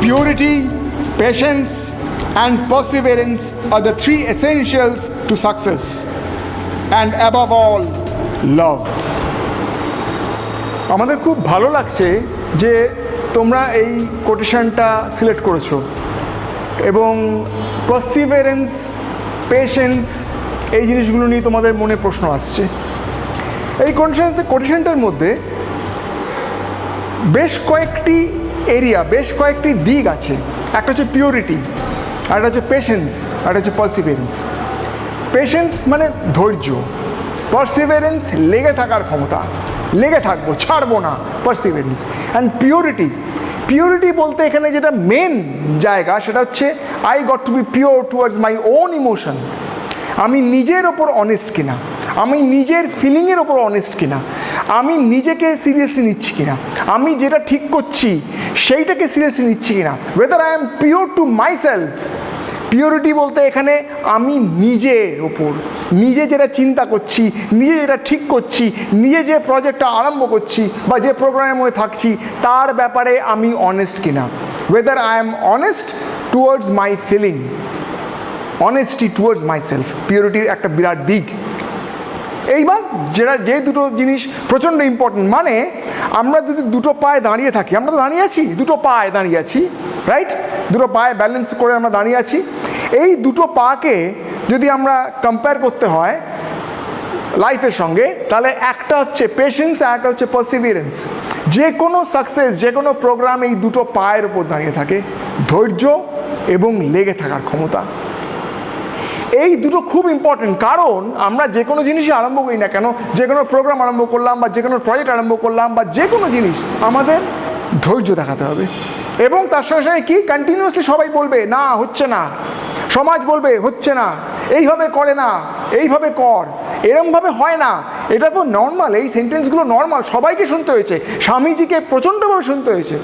Purity, patience, and perseverance are the three essentials to success. And above all, love. আমাদের খুব ভালো লাগছে যে তোমরা এই কোটেশনটা সিলেক্ট করেছো এবং পারসিভারেন্স, পেশেন্স এই জিনিসগুলো নিয়ে তোমাদের মনে প্রশ্ন আসছে। এই কোটেশনটার মধ্যে বেশ কয়েকটি এরিয়া, বেশ কয়েকটি দিক আছে। একটা হচ্ছে পিউরিটি, একটা হচ্ছে পেশেন্স, একটা হচ্ছে পারসিভারেন্স। পেশেন্স মানে ধৈর্য, পারসিভারেন্স লেগে থাকার ক্ষমতা, লেগে থাকবো, ছাড়বো না, পারসিভারেন্স। অ্যান্ড পিউরিটি, পিউরিটি বলতে এখানে যেটা মেন জায়গা সেটা হচ্ছে I got to B pure towards my own emotion. আমি নিজের ওপর অনেস্ট কিনা, আমি নিজের ফিলিংয়ের ওপর অনেস্ট কিনা, আমি নিজেকে সিরিয়াসলি নিচ্ছি কিনা, আমি যেটা ঠিক করছি সেইটাকে সিরিয়াসলি নিচ্ছি কিনা, whether I am pure to my self. Purity বলতে এখানে আমি নিজের ওপর, নিজে যেটা চিন্তা করছি, নিজে যেটা ঠিক করছি, নিজে যে প্রজেক্টটা আরম্ভ করছি বা যে প্রোগ্রামের মধ্যে থাকছি তার ব্যাপারে আমি অনেস্ট কিনা, whether I am honest towards my feeling, honesty towards myself, পিওরিটির একটা বিরাট দিক। এইবার যে দুটো জিনিস প্রচণ্ড ইম্পর্টেন্ট, মানে আমরা যদি দুটো পায়ে দাঁড়িয়ে থাকি, আমরা তো দাঁড়িয়ে আছি, দুটো পায়ে দাঁড়িয়ে আছি, রাইট? দুটো পায়ে ব্যালেন্স করে আমরা দাঁড়িয়ে আছি। এই দুটো পাকে যদি আমরা কম্পেয়ার করতে হয় লাইফের সঙ্গে, তাহলে একটা হচ্ছে পেশেন্স আর একটা হচ্ছে পারসিভিয়ারেন্স। যে কোনো সাকসেস, যে কোনো প্রোগ্রাম এই দুটো পায়ের উপর দাঁড়িয়ে থাকে, ধৈর্য এবং লেগে থাকার ক্ষমতা। এই দুটো খুব ইম্পর্টেন্ট, কারণ আমরা যে কোনো জিনিসই আরম্ভ করি না কেন, যে কোনো প্রোগ্রাম আরম্ভ করলাম বা যে কোনো প্রজেক্ট আরম্ভ করলাম বা যে কোনো জিনিস, আমাদের ধৈর্য দেখাতে হবে। এবং তার সঙ্গে সঙ্গে কি, কন্টিনিউয়াসলি সবাই বলবে না হচ্ছে না, সমাজ বলবে হচ্ছে না, এইভাবে করে না, এইভাবে কর, এরমভাবে হয় না। এটা তো নর্মাল, এই সেন্টেন্সগুলো নর্মাল, সবাইকে শুনতে হয়েছে। স্বামীজিকে প্রচণ্ডভাবে শুনতে হয়েছে।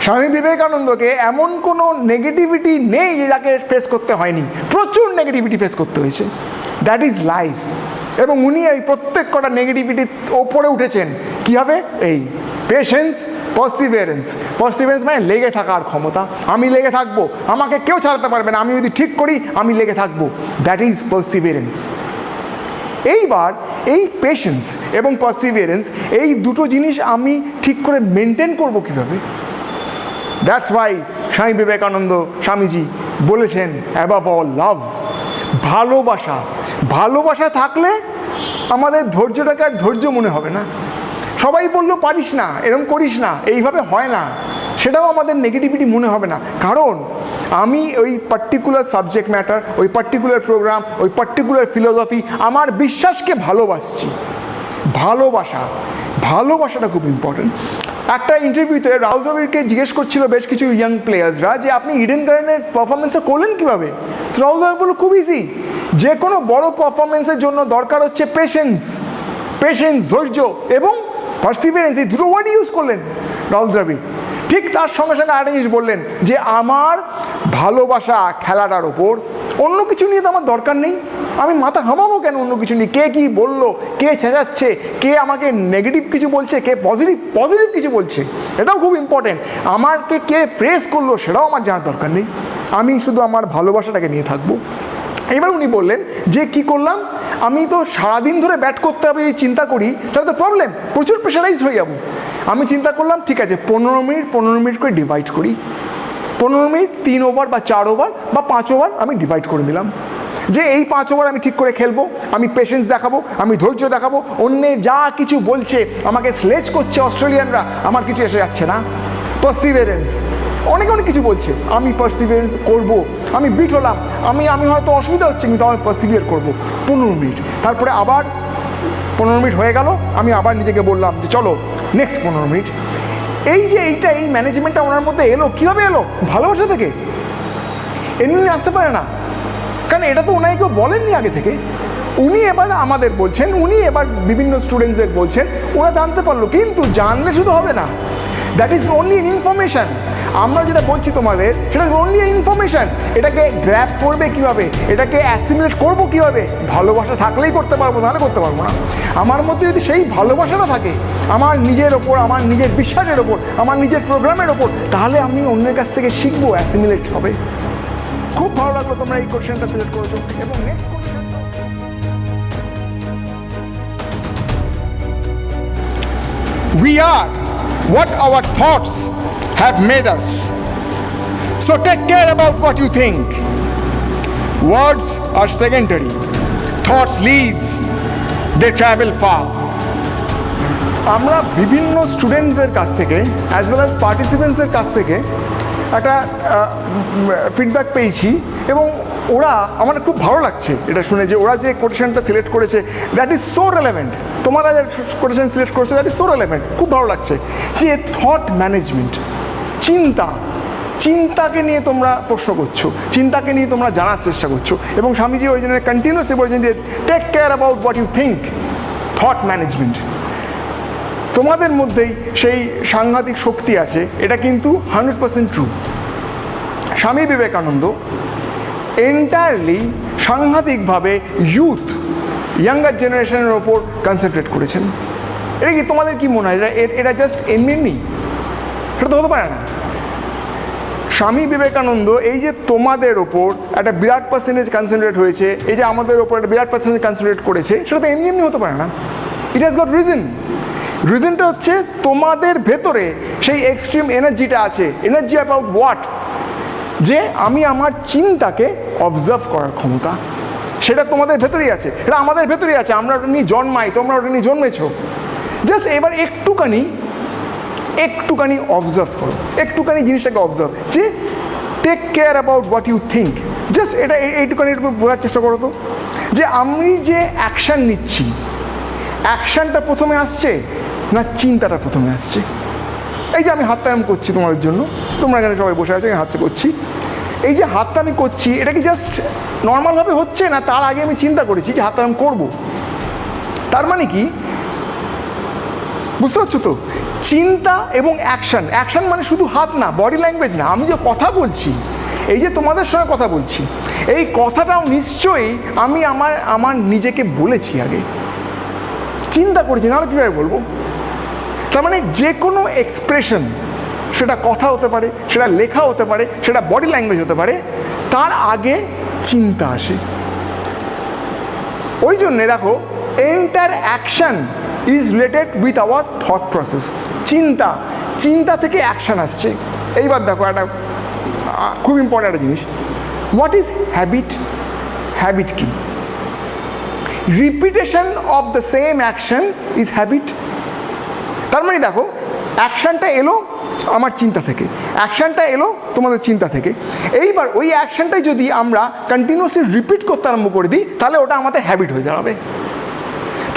স্বামী বিবেকানন্দকে এমন কোনো নেগেটিভিটি নেই যে যাকে ফেস করতে হয়নি, প্রচুর নেগেটিভিটি ফেস করতে হয়েছে। That is life. এবং উনি এই প্রত্যেক কটা নেগেটিভিটির ওপরে উঠেছেন। কী হবে? এই পেশেন্স, পারসিভিয়ারেন্স। পারসিভিয়ারেন্স মানে লেগে থাকার ক্ষমতা, আমি লেগে থাকবো, আমাকে কেউ ছাড়াতে পারবে না, আমি যদি ঠিক করি আমি লেগে থাকবো, দ্যাট ইজ পারসিভিয়ারেন্স। এইবার এই পেশেন্স এবং পারসিভিয়ারেন্স এই দুটো জিনিস আমি ঠিক করে মেনটেন করবো কীভাবে? দ্যাটস ওয়াই স্বামী বিবেকানন্দ, স্বামীজি বলেছেন অ্যাবাভ অল লাভ, ভালোবাসা। ভালোবাসা থাকলে আমাদের ধৈর্যটাকে আর ধৈর্য মনে হবে না। সবাই বললো পারিস না, এরকম করিস না, এইভাবে হয় না, সেটাও আমাদের নেগেটিভিটি মনে হবে না। কারণ আমি ওই পার্টিকুলার সাবজেক্ট ম্যাটার, ওই পার্টিকুলার প্রোগ্রাম, ওই পার্টিকুলার ফিলোসফি, আমার বিশ্বাসকে ভালোবাসছি। ভালোবাসা, ভালোবাসাটা খুব ইম্পর্টেন্ট। একটা ইন্টারভিউতে রাহুল দ্রাবিড়কে জিজ্ঞেস করছিল বেশ কিছু ইয়াং প্লেয়ার্সরা যে আপনি ইডেন গার্ডেনের পারফরমেন্সটা করলেন কীভাবে? তো রাহুল দ্রাবিড় বলল খুব ইজি, যে কোনো বড় পারফরমেন্সের জন্য দরকার হচ্ছে পেশেন্স, পেশেন্স, ধৈর্য এবং পারসিভিয়ারেন্স। এই দুটো ওয়ার্ড ইউজ করলেন রাহুল দ্রাবিড়। ঠিক তার সঙ্গে সঙ্গে আরেকটা জিনিস বললেন যে আমার ভালোবাসা খেলাটার ওপর, অন্য কিছু নিয়ে তো আমার দরকার নেই, আমি মাথা ঘামাবো কেন অন্য কিছু নিয়ে? কে কী বললো, কে ছেঁচাচ্ছে, কে আমাকে নেগেটিভ কিছু বলছে, কে পজিটিভ কিছু বলছে, এটাও খুব ইম্পর্টেন্ট। আমাকে কে প্রেস করলো সেটাও আমার জানার দরকার নেই, আমি শুধু আমার ভালোবাসাটাকে নিয়ে থাকবো। এবার উনি বললেন যে কি করলাম, আমি তো সারাদিন ধরে ব্যাট করতে হবে এই চিন্তা করি, তাহলে তো প্রবলেম, প্রচুর প্রেশারাইজ হয়ে যাবো। আমি চিন্তা করলাম ঠিক আছে 15 মিনিট করে ডিভাইড করি, 15 মিনিট 3 ওভার বা 4 ওভার বা 5 ওভার আমি ডিভাইড করে দিলাম, যে এই 5 ওভার আমি ঠিক করে খেলবো, আমি পেশেন্স দেখাবো, আমি ধৈর্য দেখাবো, অন্যে যা কিছু বলছে, আমাকে স্লেজ করছে অস্ট্রেলিয়ানরা, আমার কিছু এসে যাচ্ছে না। পারসিভিয়ারেন্স, অনেক কিছু বলছে, আমি পারসিভিয়ারেন্স করবো, আমি বিট হলাম, আমি হয়তো অসুবিধা হচ্ছে কিন্তু আমি পারসিভিয়ার করবো 15 মিনিট। তারপরে আবার 15 মিনিট হয়ে গেল, আমি আবার নিজেকে বললাম যে চলো নেক্সট 15 মিনিট। এই যে এই ম্যানেজমেন্টটা ওনার মধ্যে এলো, কীভাবে এলো? ভালোবাসা থেকে। এমনি আসতে পারে না, কারণ এটা তো ওনাকে কেউ বলেননি আগে থেকে। উনি এবার আমাদের বলছেন, উনি এবার বিভিন্ন স্টুডেন্টসদের বলছেন, ওরা জানতে পারলো। কিন্তু জানলে শুধু হবে না, that is only in information. আমরা যেটা বলছি তোমাদের সেটা অনলি ইনফরমেশান। এটাকে গ্র্যাব করবে কীভাবে, এটাকে অ্যাসিমিলেট করবো কীভাবে? ভালোবাসা থাকলেই করতে পারবো, নাহলে করতে পারবো না। আমার মধ্যে যদি সেই ভালোবাসাটা থাকে আমার নিজের ওপর, আমার নিজের বিশ্বাসের ওপর, আমার নিজের প্রোগ্রামের ওপর, তাহলে আমি অন্যের কাছ থেকে শিখবো, অ্যাসিমিলেট হবে। খুব ভালো লাগলো তোমরা এই কোশ্চেনটা সিলেক্ট করেছো। এবং next question, we are what our thoughts have made us. So take care about what you think. Words are secondary. Thoughts leave, they travel far. আমরা বিভিন্ন স্টুডেন্টসের কাছ থেকে অ্যাজ ওয়েল অ্যাজ পার্টিসিপেন্টসের কাছ থেকে একটা ফিডব্যাক পেয়েছি এবং ওরা আমার খুব ভালো লাগছে এটা শুনে যে ওরা যে কোটেশনটা সিলেক্ট করেছে দ্যাট ইজ সো রেলেভেন্ট। তোমরা যে কোটেশন সিলেক্ট করেছো দ্যাট ইজ সো রেলেভেন্ট। খুব ভালো লাগছে যে থট ম্যানেজমেন্ট, চিন্তাকে নিয়ে তোমরা প্রশ্ন করছো, চিন্তাকে নিয়ে তোমরা জানার চেষ্টা করছো। এবং স্বামীজি ওই জন্য কন্টিনিউসলি বলছেন যে take care about what you think, thought management. তোমাদের মধ্যেই সেই সাংঘাতিক শক্তি আছে, এটা কিন্তু 100% true. Swami Vivekananda entirely সাংঘাতিকভাবে younger জেনারেশনের ওপর কনসেন্ট্রেট করেছেন। এটা কি তোমাদের কি মনে হয় এটা জাস্ট এমনি? সেটা তো হতে পারে না। স্বামী বিবেকানন্দ এই যে তোমাদের ওপর একটা বিরাট পার্সেন্টেজ কনসেন্ট্রেট হয়েছে, এই যে আমাদের ওপর একটা বিরাট পার্সেন্টেজ কনসেন্ট্রেট করেছে, সেটা তো এমনি হতে পারে না। It has got reason. রিজনটা হচ্ছে তোমাদের ভেতরে সেই এক্সট্রিম এনার্জিটা আছে। Energy about what? যে আমি আমার চিন্তাকে অবজার্ভ করার ক্ষমতা, সেটা তোমাদের ভেতরেই আছে, এটা আমাদের ভেতরেই আছে। আমরা ওটা নিয়ে জন্মাই, তোমরা ওটা নিয়ে জন্মেছো। জাস্ট এবার একটুখানি অবজার্ভ করো, একটুখানি জিনিসটাকে অবজার্ভ, যে take care about what you think. Just এইটুখানি বোঝার চেষ্টা করো তো, যে আমি যে অ্যাকশান নিচ্ছি, অ্যাকশানটা প্রথমে আসছে না চিন্তাটা প্রথমে আসছে? এই যে আমি হাতটা এরম করছি তোমাদের জন্য, তোমরা এখানে সবাই বসে আছো, হাতটা করছি, এই যে হাতটা আমি করছি এটা কি জাস্ট নর্মালভাবে হচ্ছে, না তার আগে আমি চিন্তা করেছি যে হাতটা আমি করবো? তার মানে কি বুঝতে পারছো তো? চিন্তা এবং অ্যাকশান মানে শুধু হাত না, বডি ল্যাঙ্গুয়েজ না। আমি যে কথা বলছি, এই যে তোমাদের সঙ্গে কথা বলছি, এই কথাটাও নিশ্চয়ই আমি আমার নিজেকে বলেছি, আগে চিন্তা করেছি, নাহলে কীভাবে বলবো? তার মানে যে কোনো এক্সপ্রেশন, সেটা কথা হতে পারে, সেটা লেখা হতে পারে, সেটা বডি ল্যাঙ্গুয়েজ হতে পারে, তার আগে চিন্তা আসে। ওই জন্যে দেখো enter action is related with our thought process. চিন্তা থেকে অ্যাকশান আসছে। এইবার দেখো একটা খুব ইম্পর্ট্যান্ট একটা জিনিস, হোয়াট ইজ হ্যাবিট কি? Repetition of the same action is habit. তার মানে দেখো অ্যাকশানটা এলো আমার চিন্তা থেকে, অ্যাকশানটা এলো তোমাদের চিন্তা থেকে। এইবার ওই অ্যাকশানটাই যদি আমরা কন্টিনিউয়াসলি রিপিট করতে আরম্ভ করে দিই, তাহলে ওটা আমাদের হ্যাবিট হয়ে দাঁড়াবে।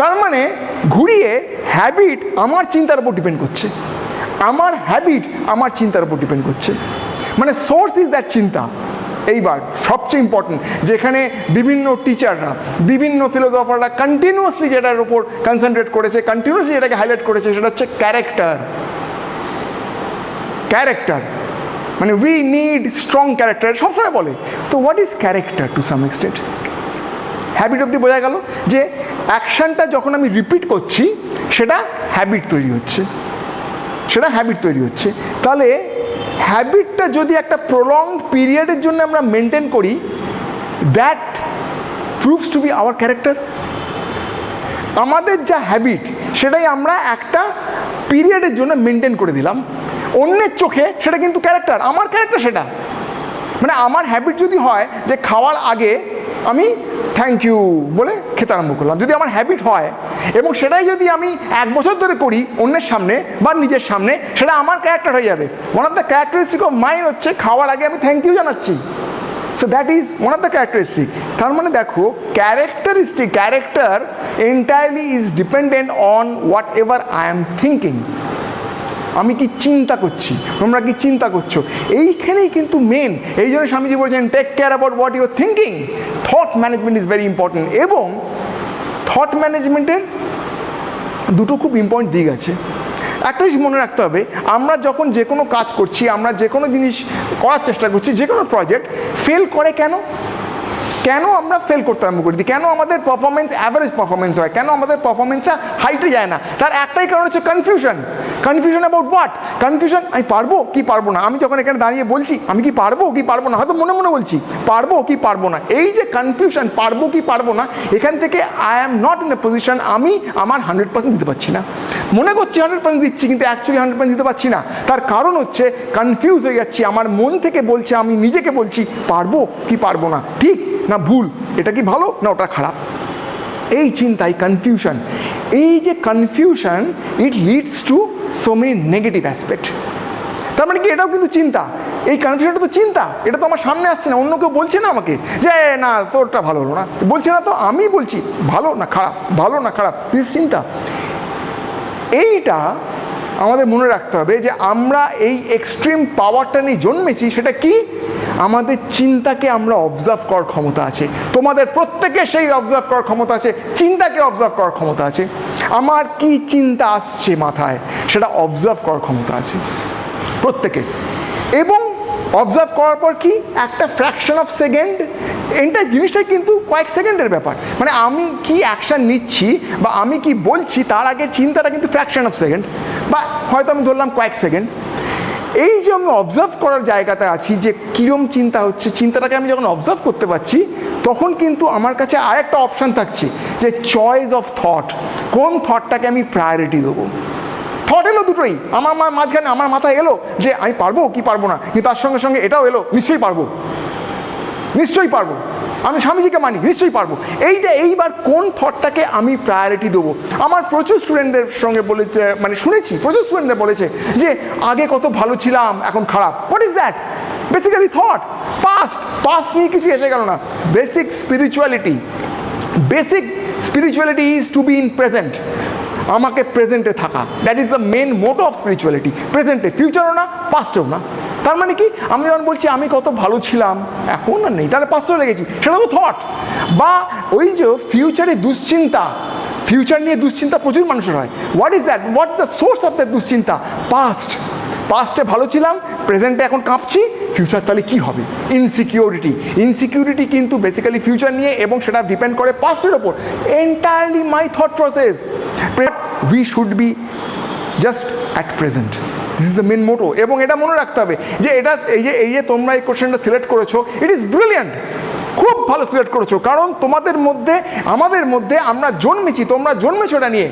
তার মানে ঘুরিয়ে হ্যাবিট আমার চিন্তার উপর ডিপেন্ড করছে, আমার হ্যাবিট আমার চিন্তার উপর ডিপেন্ড করছে। মানে সোর্স ইজ দ্যাট চিন্তা। এইবার সবচেয়ে ইম্পর্টেন্ট, যেখানে বিভিন্ন টিচাররা, বিভিন্ন ফিলোসফাররা কন্টিনিউয়াসলি যেটার উপর কনসেন্ট্রেট করেছে, কন্টিনিউয়াসলি যেটাকে হাইলাইট করেছে, সেটা হচ্ছে ক্যারেক্টার। মানে উই নিড স্ট্রং ক্যারেক্টার, সবসময় বলে। তো what is character to some extent? Habit অবধি বোঝা গেল যে অ্যাকশানটা যখন আমি রিপিট করছি সেটা হ্যাবিট তৈরি হচ্ছে, তাহলে হ্যাবিটটা যদি একটা প্রলংড পিরিয়ডের জন্য আমরা মেনটেন করি, that proves to be our character. আমাদের যা হ্যাবিট সেটাই আমরা একটা পিরিয়ডের জন্য মেনটেন করে দিলাম, অন্যের চোখে সেটা কিন্তু ক্যারেক্টার, আমার ক্যারেক্টার সেটা। মানে আমার হ্যাবিট যদি হয় যে খাওয়ার আগে আমি থ্যাংক ইউ বলে খেতে আরম্ভ করলাম, যদি আমার হ্যাবিট হয়, এবং সেটাই যদি আমি 1 বছর ধরে করি অন্যের সামনে বা নিজের সামনে, সেটা আমার ক্যারেক্টার হয়ে যাবে। One of the characteristic of mind হচ্ছে খাওয়ার আগে আমি থ্যাংক ইউ জানাচ্ছি। So that is one of the characteristic. তার মানে দেখো character entirely is dependent on what ever I am thinking. আমি কি চিন্তা করছি, তোমরা কি চিন্তা করছো, এইখানেই কিন্তু মেন। এই জন্য স্বামীজি বলছেন take care about what you are thinking. Thought management is very important. এবং থট ম্যানেজমেন্টের দুটো খুব ইম্পর্টেন্ট দিক আছে। একটা জিনিস মনে রাখতে হবে, আমরা যখন যে কোনো কাজ করছি, আমরা যে কোনো জিনিস করার চেষ্টা করছি, যে কোনো প্রজেক্ট ফেল করে কেন? কেন আমরা ফেল করতে আরম্ভ করে দিই? কেন আমাদের পারফরমেন্স অ্যাভারেজ পারফরমেন্স হয়? কেন আমাদের পারফরমেন্সটা হাইটে যায় না? তার একটাই কারণ হচ্ছে confusion. Confusion about what? Confusion আমি পারবো কি পারবো না। আমি যখন এখানে দাঁড়িয়ে বলছি আমি কি পারবো কি পারবো না, হয়তো মনে মনে বলছি পারবো কি পারবো না, এই যে কনফিউশন পারবো কি পারবো না, এখান থেকে I am not in a position, আমি আমার 100% দিতে পারছি না। মনে করছি 100% দিচ্ছি, কিন্তু অ্যাকচুয়ালি 100% দিতে পারছি না। তার কারণ হচ্ছে কনফিউজ হয়ে যাচ্ছি। আমার মন থেকে বলছে, আমি নিজেকে বলছি পারবো কি পারবো না, ঠিক না ভুল, এটা কি ভালো না ওটা খারাপ। এই চিন্তাই কনফিউশন। এই যে confusion, it leads to so many negative aspect. তার মানে কি এটাও কিন্তু চিন্তা। এই কনফিউশনটা তো চিন্তা, এটা তো আমার সামনে আসছে না, অন্য কেউ বলছে না আমাকে যে না তোরটা ভালো হলো না, বলছে না তো, আমি বলছি ভালো না খারাপ, ভালো না খারাপ, দিস চিন্তা। এইটা আমাদের মনে রাখতে হবে যে আমরা এই এক্সট্রিম পাওয়ারটা নিয়ে জন্মেছি। সেটা কি? আমাদের চিন্তাকে আমরা অবজার্ভ করার ক্ষমতা আছে। তোমাদের প্রত্যেকের সেই অবজার্ভ করার ক্ষমতা আছে, চিন্তাকে অবজার্ভ করার ক্ষমতা আছে। আমার কি চিন্তা আসছে মাথায়, সেটা অবজার্ভ করার ক্ষমতা আছে প্রত্যেকের। এবং অবজার্ভ করার পর কি একটা ফ্র্যাকশন অফ সেকেন্ড, এইটা জিনিসটাই কিন্তু কয়েক সেকেন্ডের ব্যাপার। মানে আমি কি অ্যাকশান নিচ্ছি বা আমি কি বলছি তার আগে চিন্তাটা কিন্তু ফ্র্যাকশন অফ সেকেন্ড, বা হয়তো আমি ধরলাম কয়েক সেকেন্ড। এই যে আমি অবজার্ভ করার জায়গাতে আছি, যে কীরকম চিন্তা হচ্ছে, চিন্তাটাকে আমি যখন অবজার্ভ করতে পারছি, তখন কিন্তু আমার কাছে আরেকটা অপশান থাকছে যে চয়েস অফ থট। কোন থটটাকে আমি প্রায়োরিটি দেবো। থট এলো দুটোই আমার মাঝখানে, আমার মাথায় এলো যে আমি পারবো কি পারবো না, কিন্তু তার সঙ্গে সঙ্গে এটাও এলো নিশ্চয়ই পারবো, নিশ্চয়ই পারবো, আমি স্বামীজিকে মানি, নিশ্চয়ই পারবো। এইবার কোন থটটাকে আমি প্রায়োরিটি দেবো। আমার প্রচুর স্টুডেন্টদের সঙ্গে বলেছে, মানে শুনেছি প্রচুর স্টুডেন্টদের বলেছে যে আগে কত ভালো ছিলাম এখন খারাপ। What is that? Basically thought. Past নিয়ে কিছু এসে গেল না। Basic spirituality is to be in present. আমাকে প্রেজেন্টে থাকা, that is the main motto of spirituality. প্রেজেন্টে, ফিউচারও না পাস্টেও না। তার মানে কি আমি যখন বলছি আমি কত ভালো ছিলাম এখন আর নেই, তাহলে পাস্টে লেগেছি, সেটা তো থট। বা ওই যে ফিউচারে দুশ্চিন্তা, ফিউচার নিয়ে দুশ্চিন্তা প্রচুর মানুষের হয়। What is that? What the source of that দুশ্চিন্তা? পাস্টে ভালো ছিলাম, প্রেজেন্টে এখন কাঁপছি, ফিউচার তাহলে কী হবে? ইনসিকিউরিটি কিন্তু বেসিক্যালি ফিউচার নিয়ে, এবং সেটা ডিপেন্ড করে পাস্টের ওপর। Entirely my thought process. We should be just at present, this is the main motto. এবং এটা মনে রাখতে হবে যে এটা এই যে তোমরা এই কোশ্চেনটা সিলেক্ট করেছো, ইট ইজ ব্রিলিয়ান্ট, খুব ভালো সিলেক্ট করেছো। কারণ তোমাদের মধ্যে আমাদের মধ্যে আমরা জন্মেছি, তোমরা জন্মেছো এটা নিয়ে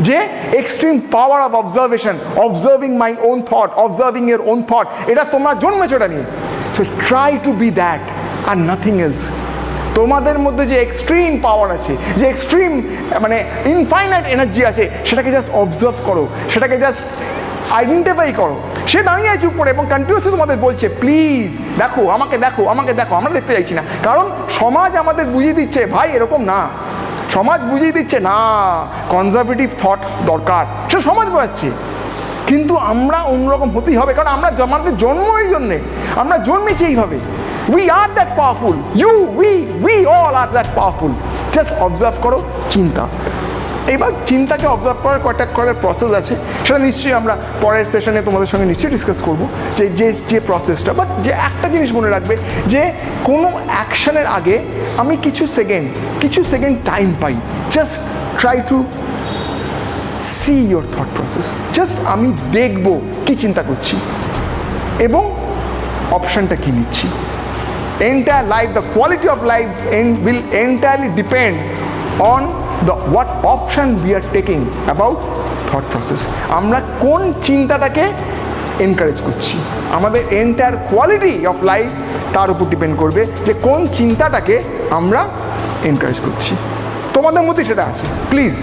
যে extreme power of observation, observing my own thought, observing her own thought, এটা তোমরা জন্মেছো এটা নিয়ে। So try to be that আর নাথিং এলস। তোমাদের মধ্যে যে এক্সট্রিম পাওয়ার আছে, যে এক্সট্রিম মানে ইনফাইনাইট এনার্জি আছে, সেটাকে জাস্ট অবজার্ভ করো, সেটাকে জাস্ট আইডেন্টিফাই করো। সে দাঁড়িয়ে চুপ করে এবং কন্টিনিউসলি তোমাদের বলছে প্লিজ দেখো, আমাকে দেখো, আমাকে দেখো। আমরা দেখতে চাইছি না, কারণ সমাজ আমাদের বুঝিয়ে দিচ্ছে ভাই এরকম না। সমাজ বুঝিয়ে দিচ্ছে না, কনজারভেটিভ থট দরকার, সেটা সমাজ বোঝাচ্ছে। কিন্তু আমরা অন্যরকম হতেই হবে, কারণ আমরা আমাদের জন্ম এই জন্যে, আমরা জন্মেছি এইভাবে। We are that powerful. We all are that powerful. Just observe করো চিন্তা। এবার চিন্তাকে অবজার্ভ করার কয়েকটা করার প্রসেস আছে, সেটা নিশ্চয়ই আমরা পরের সেশনে তোমাদের সঙ্গে নিশ্চয়ই ডিসকাস করবো যে প্রসেসটা। বাট যে একটা জিনিস মনে রাখবে যে কোনো অ্যাকশানের আগে আমি কিছু second time pi. Just try to see your thought process. Just আমি দেখবো কি চিন্তা করছি এবং অপশানটা কী নিচ্ছি। Entire life, the quality of life will entirely depend on what option we are taking about thought process. আমরা কোন চিন্তাটাকে এনকারেজ করছি, আমাদের এন্টায়ার কোয়ালিটি অফ লাইফ তার উপর ডিপেন্ড করবে যে কোন চিন্তাটাকে আমরা এনকারেজ করছি। তোমাদের মধ্যে সেটা আছে, প্লিজ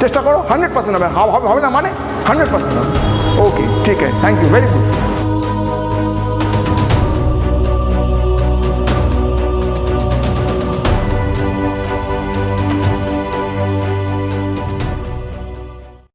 চেষ্টা করো। 100% হবে, হবে না মানে 100% হবে। ওকে, ঠিক আছে, থ্যাংক ইউ, ভেরি গুড।